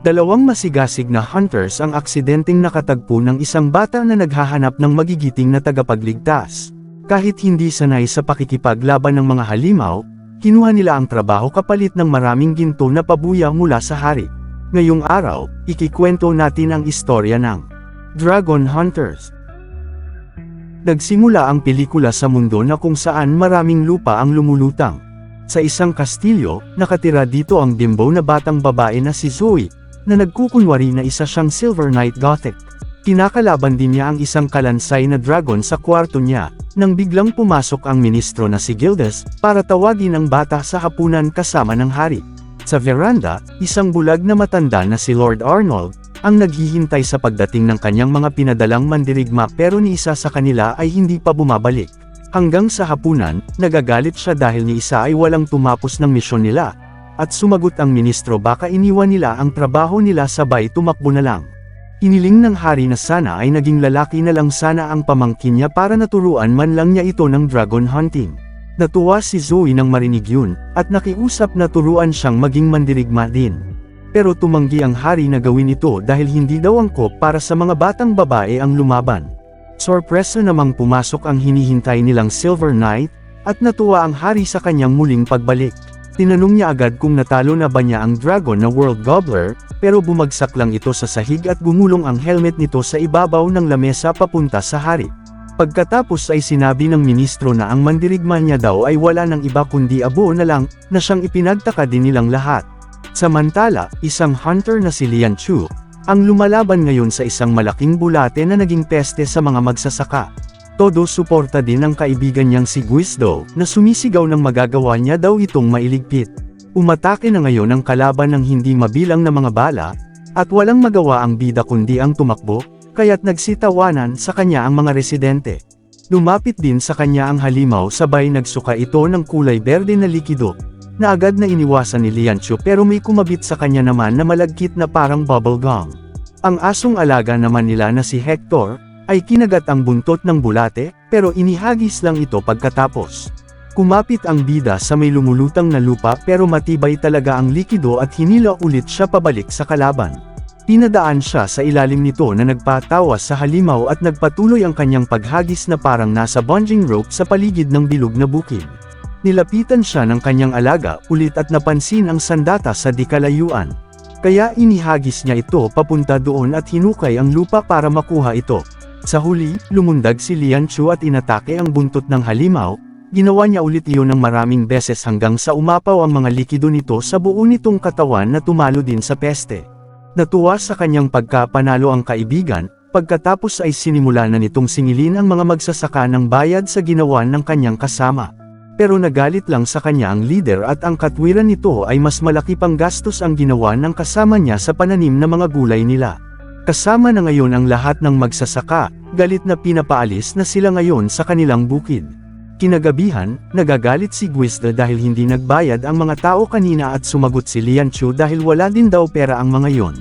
Dalawang masigasig na hunters ang aksidenteng nakatagpo ng isang bata na naghahanap ng magigiting na tagapagligtas. Kahit hindi sanay sa pakikipaglaban ng mga halimaw, kinuha nila ang trabaho kapalit ng maraming ginto na pabuya mula sa hari. Ngayong araw, ikikwento natin ang istorya ng Dragon Hunters. Nagsimula ang pelikula sa mundo na kung saan maraming lupa ang lumulutang. Sa isang kastilyo, nakatira dito ang dimbaw na batang babae na si Zoe, na nagkukunwari na isa siyang Silver Knight Gothic. Kinakalaban din niya ang isang kalansay na dragon sa kwarto niya, nang biglang pumasok ang ministro na si Gildas, para tawagin ang bata sa hapunan kasama ng hari. Sa veranda, isang bulag na matanda na si Lord Arnold, ang naghihintay sa pagdating ng kanyang mga pinadalang mandirigma pero ni isa sa kanila ay hindi pa bumabalik. Hanggang sa hapunan, nagagalit siya dahil ni isa ay walang tumapos ng misyon nila. At sumagot ang ministro baka iniwan nila ang trabaho nila sabay tumakbo na lang. Hiniling ng hari na sana ay naging lalaki na lang sana ang pamangkin niya para naturuan man lang niya ito ng dragon hunting. Natuwa si Zoe nang marinig yun, at nakiusap na turuan siyang maging mandirigma din. Pero tumanggi ang hari na gawin ito dahil hindi daw angkop para sa mga batang babae ang lumaban. Sorpresa namang pumasok ang hinihintay nilang Silver Knight, at natuwa ang hari sa kanyang muling pagbalik. Tinanong niya agad kung natalo na ba niya ang dragon na World Gobbler, pero bumagsak lang ito sa sahig at gumulong ang helmet nito sa ibabaw ng lamesa papunta sa hari. Pagkatapos ay sinabi ng ministro na ang mandirigma niya daw ay wala ng iba kundi abo na lang, na siyang ipinagtaka din nilang lahat. Samantala, isang hunter na si Lian Chu, ang lumalaban ngayon sa isang malaking bulate na naging peste sa mga magsasaka. Todo suporta din ang kaibigan niyang si Guizhou, na sumisigaw ng magagawa niya daw itong mailigpit. Umatake na ngayon ang kalaban ng hindi mabilang na mga bala, at walang magawa ang bida kundi ang tumakbo, kaya't nagsitawanan sa kanya ang mga residente. Lumapit din sa kanya ang halimaw sabay nagsuka ito ng kulay berde na likido, na agad na iniwasan ni Lian Chu pero may kumabit sa kanya naman na malagkit na parang bubble gum. Ang asong alaga naman nila na si Hector, ay kinagat ang buntot ng bulate, pero inihagis lang ito pagkatapos. Kumapit ang bida sa may lumulutang na lupa pero matibay talaga ang likido at hinila ulit siya pabalik sa kalaban. Pinadaan siya sa ilalim nito na nagpatawas sa halimaw at nagpatuloy ang kanyang paghagis na parang nasa bungee rope sa paligid ng bilog na bukid. Nilapitan siya ng kanyang alaga ulit at napansin ang sandata sa di kalayuan. Kaya inihagis niya ito papunta doon at hinukay ang lupa para makuha ito. Sa huli, lumundag si Lian Chu at inatake ang buntot ng halimaw. Ginawa niya ulit iyon ng maraming beses hanggang sa umapaw ang mga likido nito sa buo nitong katawan na tumalo din sa peste. Natuwa sa kanyang pagkapanalo ang kaibigan, pagkatapos ay sinimula na nitong singilin ang mga magsasaka ng bayad sa ginawa ng kanyang kasama. Pero nagalit lang sa kanya ang leader at ang katwiran nito ay mas malaki pang gastos ang ginawa ng kasama niya sa pananim na mga gulay nila. Kasama na ngayon ang lahat ng magsasaka, galit na pinapaalis na sila ngayon sa kanilang bukid. Kinagabihan, nagagalit si Guizhou dahil hindi nagbayad ang mga tao kanina at sumagot si Lian Chu dahil wala din daw pera ang mga yon.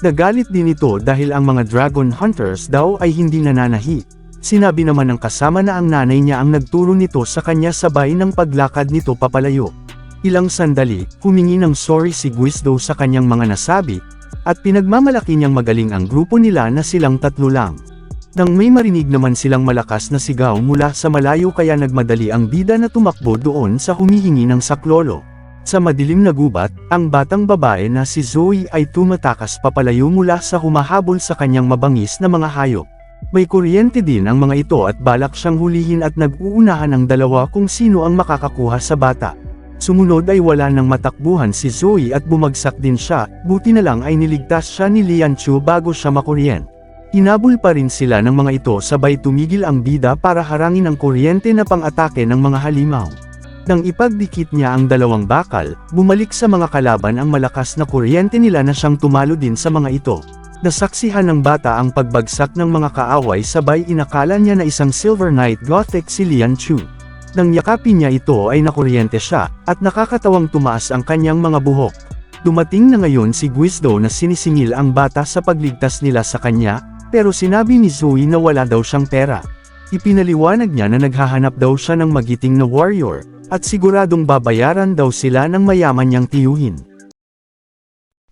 Nagalit din ito dahil ang mga dragon hunters daw ay hindi nananahi. Sinabi naman ng kasama na ang nanay niya ang nagturo nito sa kanya sabay ng paglakad nito papalayo. Ilang sandali, humingi ng sorry si Guizhou sa kanyang mga nasabi, at pinagmamalaki niyang magaling ang grupo nila na silang tatlo lang. Nang may marinig naman silang malakas na sigaw mula sa malayo kaya nagmadali ang bida na tumakbo doon sa humihingi ng saklolo. Sa madilim na gubat, ang batang babae na si Zoe ay tumatakas papalayo mula sa humahabol sa kanyang mabangis na mga hayop. May kuryente din ang mga ito at balak siyang hulihin at nag-uunahan ang dalawa kung sino ang makakakuha sa bata. Sumunod ay wala nang matakbuhan si Zoe at bumagsak din siya, buti na lang ay niligtas siya ni Lian Chu bago siya makuryente. Hinabol pa rin sila ng mga ito sabay tumigil ang bida para harangin ang kuryente na pang-atake ng mga halimaw. Nang ipagdikit niya ang dalawang bakal, bumalik sa mga kalaban ang malakas na kuryente nila na siyang tumalo din sa mga ito. Nasaksihan ng bata ang pagbagsak ng mga kaaway sabay inakala niya na isang Silver Knight Gothic si Lian Chu. Nang yakapin niya ito ay nakuryente siya, at nakakatawang tumaas ang kanyang mga buhok. Dumating na ngayon si Guizhou na sinisingil ang bata sa pagligtas nila sa kanya, pero sinabi ni Zoe na wala daw siyang pera. Ipinaliwanag niya na naghahanap daw siya ng magiting na warrior, at siguradong babayaran daw sila ng mayaman niyang tiyuhin.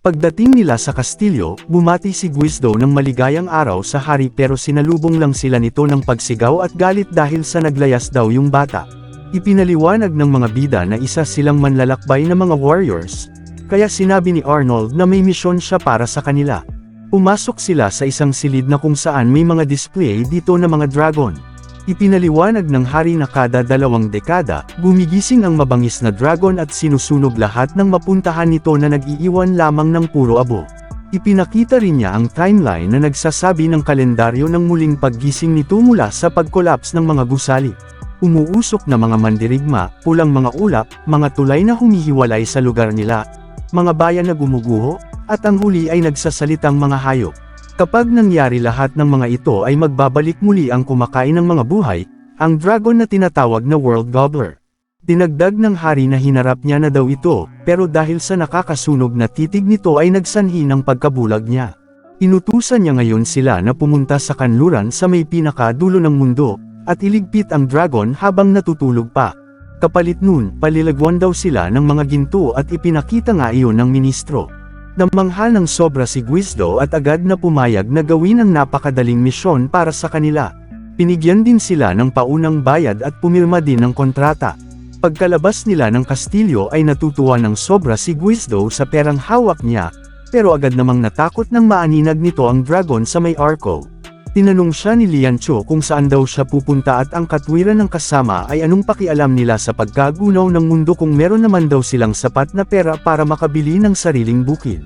Pagdating nila sa kastilyo, bumati si Guizdo ng maligayang araw sa hari pero sinalubong lang sila nito ng pagsigaw at galit dahil sa naglayas daw yung bata. Ipinaliwanag ng mga bida na isa silang manlalakbay na mga warriors, kaya sinabi ni Arnold na may misyon siya para sa kanila. Pumasok sila sa isang silid na kung saan may mga display dito na mga dragon. Ipinaliwanag ng hari na kada 2 dekada, gumigising ang mabangis na dragon at sinusunog lahat ng mapuntahan nito na nag-iiwan lamang ng puro abo. Ipinakita rin niya ang timeline na nagsasabi ng kalendaryo ng muling paggising nito mula sa pag-collapse ng mga gusali. Umuusok na mga mandirigma, pulang mga ulap, mga tulay na humihiwalay sa lugar nila, mga bayan na gumuguho, at ang huli ay nagsasalitang mga hayop. Kapag nangyari lahat ng mga ito ay magbabalik muli ang kumakain ng mga buhay, ang dragon na tinatawag na World Gobbler. Dinagdag ng hari na hinarap niya na daw ito, pero dahil sa nakakasunog na titig nito ay nagsanhi ng pagkabulag niya. Inutusan niya ngayon sila na pumunta sa kanluran sa may pinakadulo ng mundo, at iligpit ang dragon habang natutulog pa. Kapalit nun, palilagwan daw sila ng mga ginto at ipinakita nga iyon ng ministro. Namangha ng sobra si Guizdo at agad na pumayag na gawin ang napakadaling misyon para sa kanila. Pinigyan din sila ng paunang bayad at pumirma din ng kontrata. Pagkalabas nila ng kastilyo ay natutuwa ng sobra si Guizdo sa perang hawak niya, pero agad namang natakot nang maaninag nito ang dragon sa may arko. Tinanong siya ni Liancho kung saan daw siya pupunta at ang katwiran ng kasama ay anong pakialam nila sa pagkagunaw ng mundo kung meron naman daw silang sapat na pera para makabili ng sariling bukid.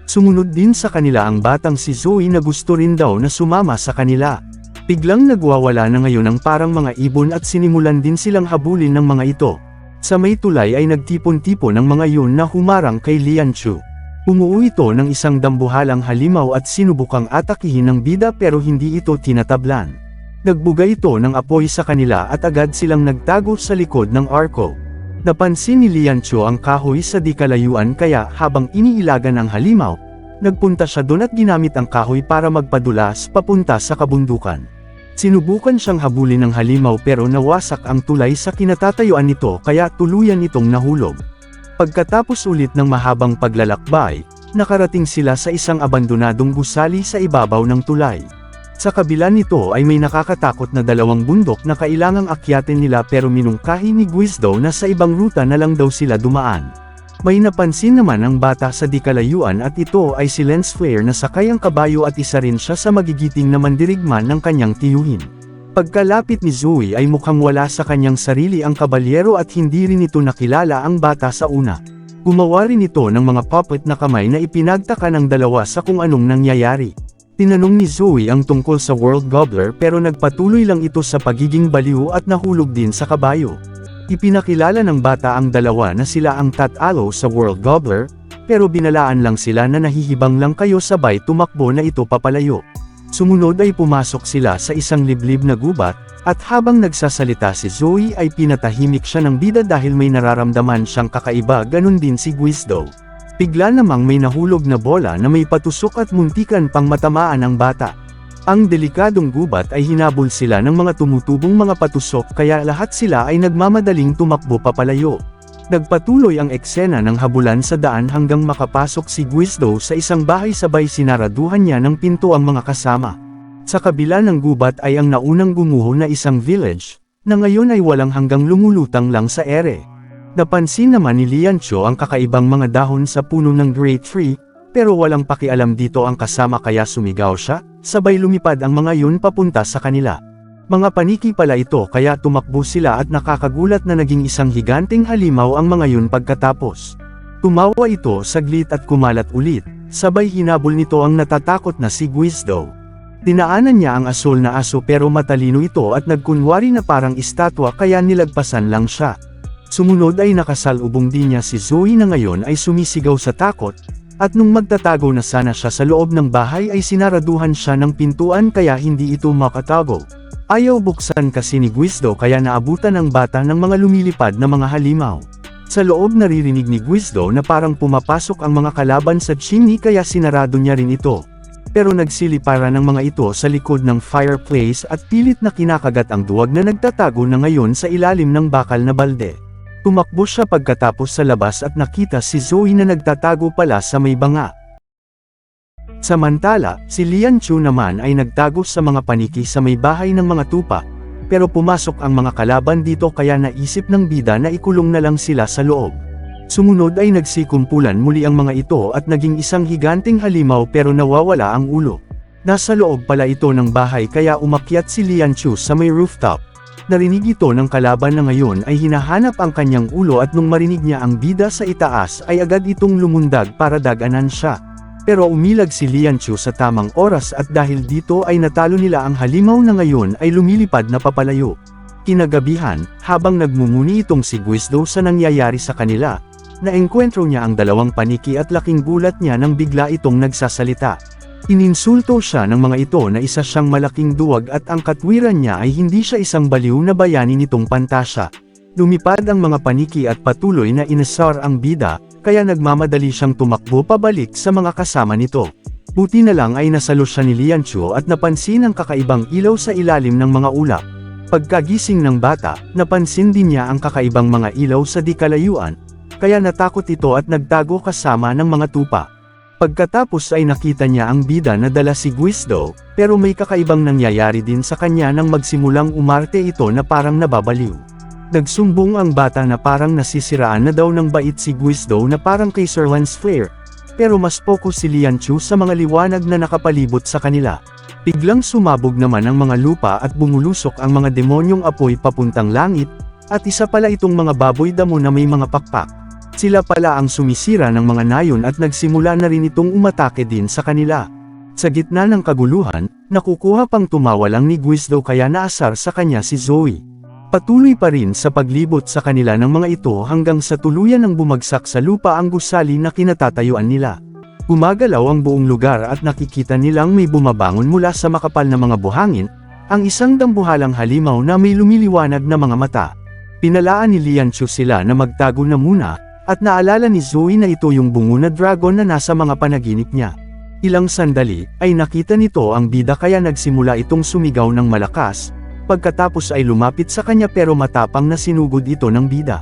Sumunod din sa kanila ang batang si Zoe na gusto rin daw na sumama sa kanila. Biglang nagwawala na ngayon ang parang mga ibon at sinimulan din silang habulin ng mga ito. Sa may tulay ay nagtipon-tipon ng mga yun na humarang kay Liancho. Umuo ito ng isang dambuhalang halimaw at sinubukang atakihin ng bida pero hindi ito tinatablan. Nagbugay ito ng apoy sa kanila at agad silang nagtago sa likod ng arko. Napansin ni Liancho ang kahoy sa di kalayuan kaya habang iniilagan ang halimaw, nagpunta siya doon at ginamit ang kahoy para magpadulas papunta sa kabundukan. Sinubukan siyang habulin ng halimaw pero nawasak ang tulay sa kinatatayuan nito kaya tuluyan itong nahulog. Pagkatapos ulit ng mahabang paglalakbay, nakarating sila sa isang abandonadong gusali sa ibabaw ng tulay. Sa kabila nito ay may nakakatakot na 2 bundok na kailangang akyatin nila pero minungkahi ni Guizdo na sa ibang ruta na lang daw sila dumaan. May napansin naman ang bata sa di kalayuan at ito ay si Lens Flare na sakay ang kabayo at isa rin siya sa magigiting na mandirigman ng kanyang tiyuhin. Pagkalapit ni Zoe ay mukhang wala sa kanyang sarili ang kabalyero at hindi rin ito nakilala ang bata sa una. Gumawa rin ito ng mga puppet na kamay na ipinagtaka ng dalawa sa kung anong nangyayari. Tinanong ni Zoe ang tungkol sa World Gobbler pero nagpatuloy lang ito sa pagiging baliw at nahulog din sa kabayo. Ipinakilala ng bata ang dalawa na sila ang tatalo sa World Gobbler, pero binalaan lang sila na nahihibang lang kayo sabay tumakbo na ito papalayo. Sumunod ay pumasok sila sa isang liblib na gubat, at habang nagsasalita si Zoe ay pinatahimik siya ng bida dahil may nararamdaman siyang kakaiba ganon din si Guizdo. Bigla namang may nahulog na bola na may patusok at muntikan pang matamaan ang bata. Ang delikadong gubat ay hinabol sila ng mga tumutubong mga patusok kaya lahat sila ay nagmamadaling tumakbo papalayo. Nagpatuloy ang eksena ng habulan sa daan hanggang makapasok si Guizdo sa isang bahay sabay sinaraduhan niya ng pinto ang mga kasama. Sa kabila ng gubat ay ang naunang gumuho na isang village, na ngayon ay walang hanggang lumulutang lang sa ere. Napansin naman ni Liancho ang kakaibang mga dahon sa puno ng great tree, pero walang pakialam dito ang kasama kaya sumigaw siya, sabay lumipad ang mga yun papunta sa kanila. Mga paniki pala ito kaya tumakbo sila at nakakagulat na naging isang higanteng halimaw ang mga yun pagkatapos. Tumawa ito saglit at kumalat ulit, sabay hinabol nito ang natatakot na si Guizdo. Dinaanan niya ang asul na aso pero matalino ito at nagkunwari na parang estatwa kaya nilagpasan lang siya. Sumunod ay nakasalubong din niya si Zoe na ngayon ay sumisigaw sa takot, at nung magtatago na sana siya sa loob ng bahay ay sinaraduhan siya ng pintuan kaya hindi ito makatago. Ayaw buksan kasi ni Guizdo kaya naabutan ng bata ng mga lumilipad na mga halimaw. Sa loob naririnig ni Guizdo na parang pumapasok ang mga kalaban sa chimney kaya sinarado niya rin ito. Pero nagsilipara ng mga ito sa likod ng fireplace at pilit na kinakagat ang duwag na nagtatago na ngayon sa ilalim ng bakal na balde. Tumakbo siya pagkatapos sa labas at nakita si Zoe na nagtatago pala sa may banga. Samantala, si Lian Chu naman ay nagtago sa mga paniki sa may bahay ng mga tupa, pero pumasok ang mga kalaban dito kaya naisip ng bida na ikulong na lang sila sa loob. Sumunod ay nagsikumpulan muli ang mga ito at naging isang higanting halimaw pero nawawala ang ulo. Nasa loob pala ito ng bahay kaya umakyat si Lian Chu sa may rooftop. Narinig ito ng kalaban na ngayon ay hinahanap ang kanyang ulo at nung marinig niya ang bida sa itaas ay agad itong lumundag para daganan siya. Pero umilag si Lian Chu sa tamang oras at dahil dito ay natalo nila ang halimaw na ngayon ay lumilipad na papalayo. Kinagabihan, habang nagmumuni itong si Guizhou sa nangyayari sa kanila, naengkwentro niya ang dalawang paniki at laking gulat niya nang bigla itong nagsasalita. Ininsulto siya ng mga ito na isa siyang malaking duwag at ang katwiran niya ay hindi siya isang baliw na bayani nitong pantasya. Lumipad ang mga paniki at patuloy na inasar ang bida, kaya nagmamadali siyang tumakbo pabalik sa mga kasama nito. Buti na lang ay nasalo siya ni Lian Chu at napansin ang kakaibang ilaw sa ilalim ng mga ulap. Pagkagising ng bata, napansin din niya ang kakaibang mga ilaw sa di kalayuan, kaya natakot ito at nagtago kasama ng mga tupa. Pagkatapos ay nakita niya ang bida na dala si Guizhou, pero may kakaibang nangyayari din sa kanya nang magsimulang umarte ito na parang nababaliw. Nagsumbong ang bata na parang nasisiraan na daw ng bait si Guizhou na parang kay Sir Lance Flare, pero mas focus si Lian Chu sa mga liwanag na nakapalibot sa kanila. Biglang sumabog naman ang mga lupa at bumulusok ang mga demonyong apoy papuntang langit, at isa pala itong mga baboy damo na may mga pakpak. Sila pala ang sumisira ng mga nayon at nagsimula na rin itong umatake din sa kanila. Sa gitna ng kaguluhan, nakukuha pang tumawa lang ni Guizhou kaya naasar sa kanya si Zoe. Patuloy pa rin sa paglibot sa kanila ng mga ito hanggang sa tuluyan ng bumagsak sa lupa ang gusali na kinatatayuan nila. Gumagalaw ang buong lugar at nakikita nilang may bumabangon mula sa makapal na mga buhangin, ang isang dambuhalang halimaw na may lumiliwanag na mga mata. Pinalaan ni Lian Chu sila na magtago na muna, at naalala ni Zoe na ito yung bungo na dragon na nasa mga panaginip niya. Ilang sandali, ay nakita nito ang bida kaya nagsimula itong sumigaw ng malakas, pagkatapos ay lumapit sa kanya pero matapang na sinugod ito ng bida.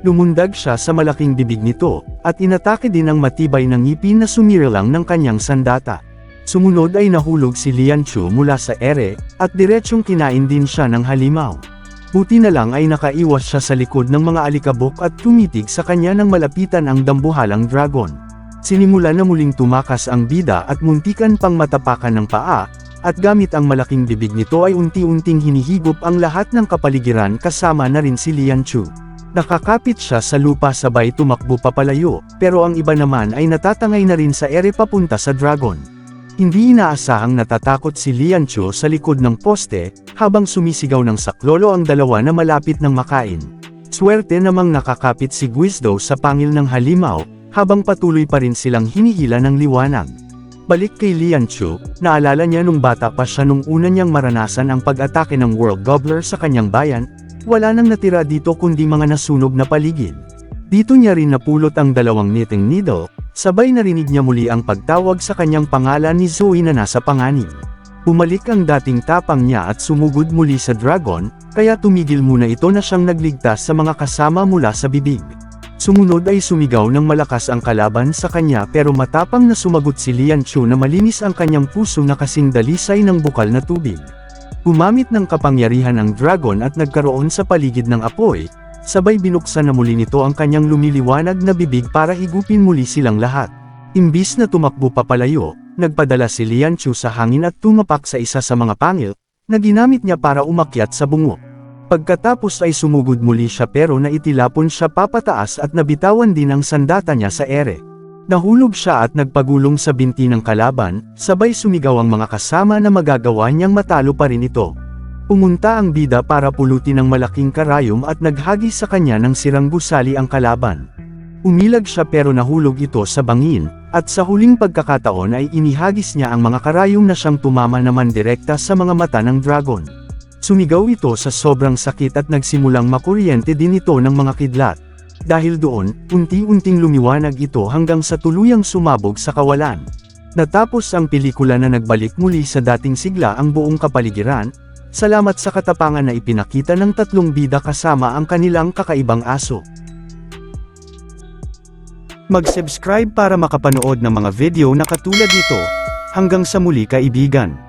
Lumundag siya sa malaking bibig nito, at inatake din ang matibay na ngipin na sumirlang ng kanyang sandata. Sumunod ay nahulog si Lian Chu mula sa ere, at diretsyong kinain din siya ng halimaw. Buti na lang ay nakaiwas siya sa likod ng mga alikabok at tumitig sa kanya nang malapitan ang dambuhalang dragon. Sinimula na muling tumakas ang bida at muntikan pang matapakan ng paa, at gamit ang malaking bibig nito ay unti-unting hinihigop ang lahat ng kapaligiran kasama na rin si Lian Chu. Nakakapit siya sa lupa sabay tumakbo papalayo, pero ang iba naman ay natatangay na rin sa ere papunta sa dragon. Hindi inaasahang natatakot si Lian Chu sa likod ng poste, habang sumisigaw ng saklolo ang dalawa na malapit ng makain. Swerte namang nakakapit si Guizhou sa pangil ng halimaw, habang patuloy pa rin silang hinihila ng liwanag. Balik kay Lian Chu, naalala niya nung bata pa siya nung una niyang maranasan ang pag-atake ng World Gobbler sa kanyang bayan, wala nang natira dito kundi mga nasunog na paligid. Dito niya rin napulot ang dalawang knitting needle, sabay narinig niya muli ang pagtawag sa kanyang pangalan ni Zoe na nasa panganib. Bumalik ang dating tapang niya at sumugod muli sa dragon, kaya tumigil muna ito na siyang nagligtas sa mga kasama mula sa bibig. Sumunod ay sumigaw ng malakas ang kalaban sa kanya pero matapang na sumagot si Lian Chu na malinis ang kanyang puso na kasing dalisay ng bukal na tubig. Gumamit ng kapangyarihan ang dragon at nagkaroon sa paligid ng apoy, sabay binuksan na muli nito ang kanyang lumiliwanag na bibig para higupin muli silang lahat. Imbis na tumakbo papalayo, nagpadala si Lian Chu sa hangin at tumapak sa isa sa mga pangil, na ginamit niya para umakyat sa bungo. Pagkatapos ay sumugod muli siya pero naitilapon siya papataas at nabitawan din ang sandata niya sa ere. Nahulog siya at nagpagulong sa binti ng kalaban, sabay sumigaw ang mga kasama na magagawa niyang matalo pa rin ito. Pumunta ang bida para pulutin ang malaking karayom at naghagis sa kanya ng sirang gusali ang kalaban. Umilag siya pero nahulog ito sa bangin, at sa huling pagkakataon ay inihagis niya ang mga karayom na siyang tumama naman direkta sa mga mata ng dragon. Sumigaw ito sa sobrang sakit at nagsimulang makuryente din ito ng mga kidlat. Dahil doon, unti-unting lumiwanag ito hanggang sa tuluyang sumabog sa kawalan. Natapos ang pelikula na nagbalik muli sa dating sigla ang buong kapaligiran. Salamat sa katapangan na ipinakita ng tatlong bida kasama ang kanilang kakaibang aso. Mag-subscribe para makapanood ng mga video na katulad nito. Hanggang sa muli kaibigan.